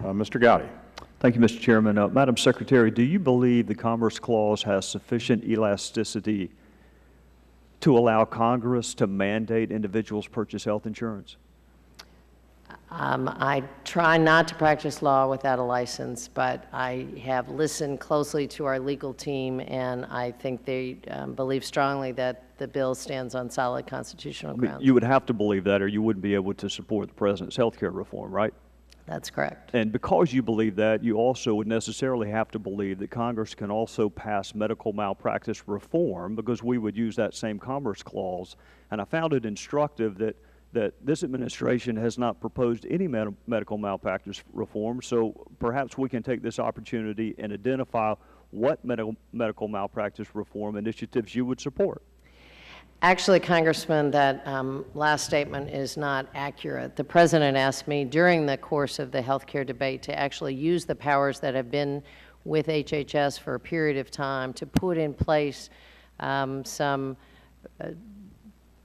Mr. Gowdy. Thank you, Mr. Chairman. Madam Secretary, do you believe the Commerce Clause has sufficient elasticity to allow Congress to mandate individuals purchase health insurance? I try not to practice law without a license, but I have listened closely to our legal team, and I think they believe strongly that the bill stands on solid constitutional grounds. You would have to believe that, or you wouldn't be able to support the President's health care reform, right? That's correct. And because you believe that, you also would necessarily have to believe that Congress can also pass medical malpractice reform, because we would use that same Commerce Clause. And I found it instructive that this administration has not proposed any medical malpractice reform, so perhaps we can take this opportunity and identify what medical malpractice reform initiatives you would support. Actually, Congressman, that last statement is not accurate. The President asked me during the course of the health care debate to actually use the powers that have been with HHS for a period of time to put in place some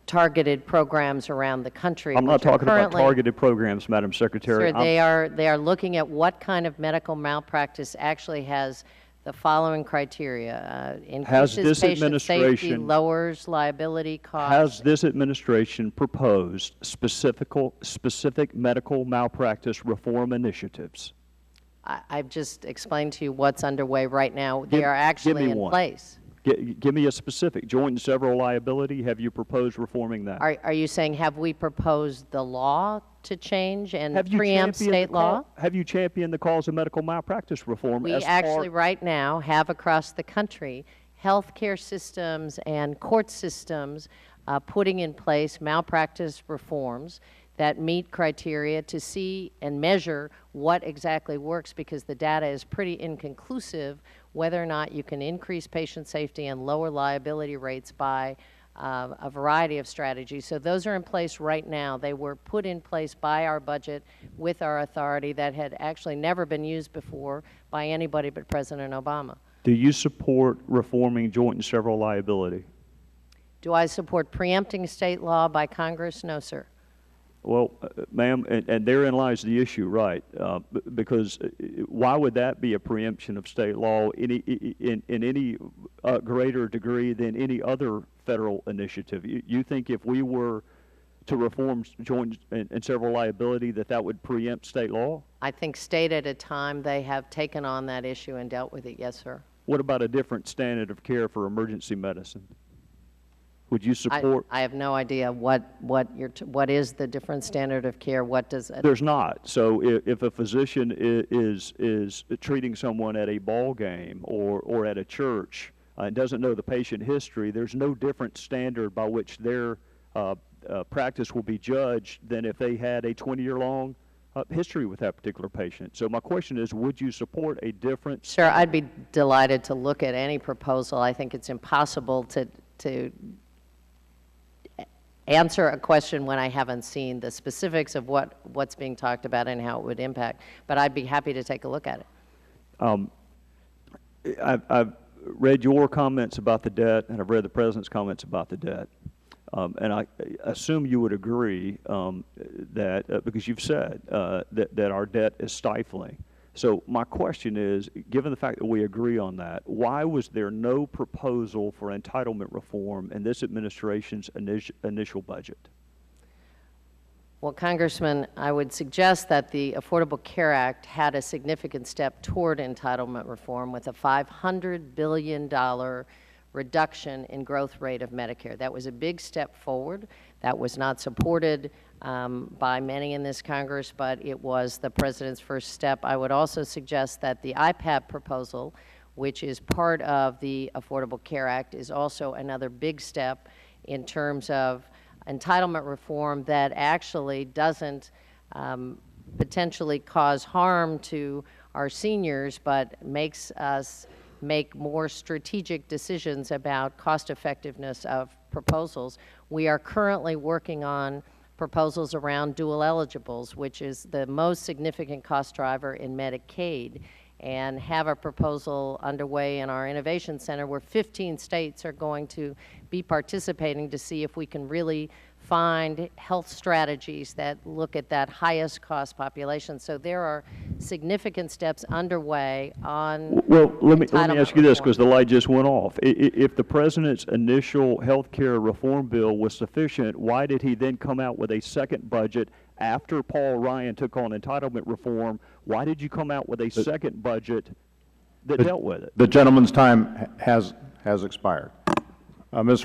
targeted programs around the country. I'm not talking about targeted programs, Madam Secretary. Sir, they are looking at what kind of medical malpractice actually has the following criteria: increases patient safety, lowers liability costs. Has this administration proposed specific medical malpractice reform initiatives? I've just explained to you what's underway right now. They are actually in place. Give me a specific. Joint and several liability, have you proposed reforming that? Are you saying, have we proposed the law to change and preempt state law? Have you championed the cause of medical malpractice reform? We actually right now have across the country healthcare systems and court systems putting in place malpractice reforms that meet criteria to see and measure what exactly works, because the data is pretty inconclusive whether or not you can increase patient safety and lower liability rates by a variety of strategies. So those are in place right now. They were put in place by our budget with our authority that had actually never been used before by anybody but President Obama. Do you support reforming joint and several liability? Do I support preempting state law by Congress? No, sir. Well, ma'am, and therein lies the issue, right? Because why would that be a preemption of state law in any greater degree than any other federal initiative? You think if we were to reform joint and several liability that would preempt state law? I think state at a time they have taken on that issue and dealt with it, yes, sir. What about a different standard of care for emergency medicine? Would you support? I have no idea what is the different standard of care. What does it? There's not. So if a physician is treating someone at a ball game or at a church and doesn't know the patient history, there's no different standard by which their practice will be judged than if they had a 20-year-long history with that particular patient. So my question is, would you support a different? Sure, I'd be delighted to look at any proposal. I think it's impossible to answer a question when I haven't seen the specifics of what's being talked about and how it would impact. But I'd be happy to take a look at it. I've read your comments about the debt, and I've read the President's comments about the debt. And I assume you would agree that, because you've said that our debt is stifling. So my question is, given the fact that we agree on that, why was there no proposal for entitlement reform in this administration's initial budget? Well, Congressman, I would suggest that the Affordable Care Act had a significant step toward entitlement reform with a $500 billion reduction in growth rate of Medicare. That was a big step forward. That was not supported by many in this Congress, but it was the President's first step. I would also suggest that the IPAP proposal, which is part of the Affordable Care Act, is also another big step in terms of entitlement reform that actually doesn't potentially cause harm to our seniors, but makes us make more strategic decisions about cost effectiveness of proposals. We are currently working on proposals around dual eligibles, which is the most significant cost driver in Medicaid, and have a proposal underway in our Innovation Center where 15 states are going to be participating to see if we can really find health strategies that look at that highest cost population. So there are significant steps underway on Well, let me entitlement ask you this, reform. because the light just went off. If the president's initial health care reform bill was sufficient, why did he then come out with a second budget after Paul Ryan took on entitlement reform? Why did you come out with a second budget that dealt with it? The gentleman's time has expired. Mr.